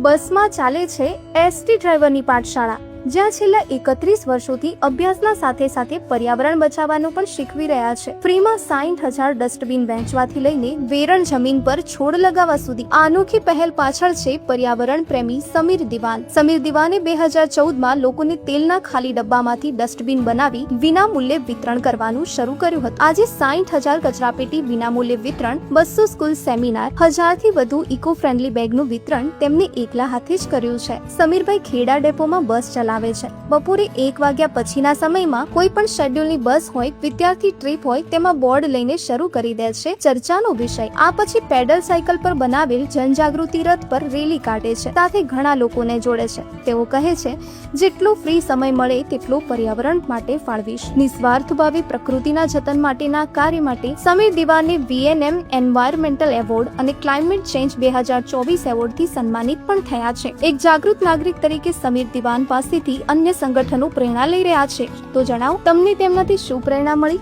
બસમાં ચાલે છે એસટી ડ્રાઈવરની પાઠશાળા, જ્યાં છેલ્લા 31 વર્ષોથી અભ્યાસના સાથે સાથે પર્યાવરણ બચાવવાનું પણ શીખવી રહ્યા છે। ફ્રીમાં 60,000 ડસ્ટબિન વહેંચવાથી લઈને વેરણ જમીન પર છોડ લગાવવા સુધી અનોખી પહેલ પાછળ છે પર્યાવરણ પ્રેમી સમીર દિવાન। સમીર દિવાને 2014માં લોકોને તેલના ખાલી ડબ્બામાંથી ડસ્ટબિન બનાવી વિનામૂલ્યે વિતરણ કરવાનું શરૂ કર્યું હતું। આજે 60,000 કચરાપેટી વિનામૂલ્યે વિતરણ, 200 સ્કૂલ સેમિનાર, 1000થી વધુ ઇકો ફ્રેન્ડલી બેગનું વિતરણ તેમને એકલા હાથે જ કર્યું છે। સમીરભાઈ ખેડા ડેપોમાં બસ ચલાવે છે। બપોરે 1 વાગ્યા પછીના સમયમાં કોઈ પણ શેડ્યુલની બસ હોય, વિદ્યાર્થી ટ્રીપ હોય, તેમાં બોર્ડ લઈને શરૂ કરી દે છે ચર્ચાનો વિષય। આ પછી પેડલ સાયકલ પર બનાવેલ જનજાગૃતિ રથ પર રેલી કાઢે છે, સાથે ઘણા લોકોને જોડે છે। તેઓ કહે છે, જેટલો ફ્રી સમય મળે તેટલો પર્યાવરણ માટે ફાળવીશ। નિસ્વાર્થ ભાવે પ્રકૃતિના જતન માટેના કાર્ય માટે સમીર દિવાનને VNM એન્વાયરમેન્ટલ એવોર્ડ અને ક્લાઇમેટ ચેન્જ 2024 એવોર્ડથી સન્માનિત પણ થયા છે। એક જાગૃત નાગરિક તરીકે સમીર દિવાન પાસેથી અન્ય સંગઠનો પ્રેરણા લઈ રહ્યા છે। તો જણાવો, તમને તેમનાથી શું પ્રેરણા મળી?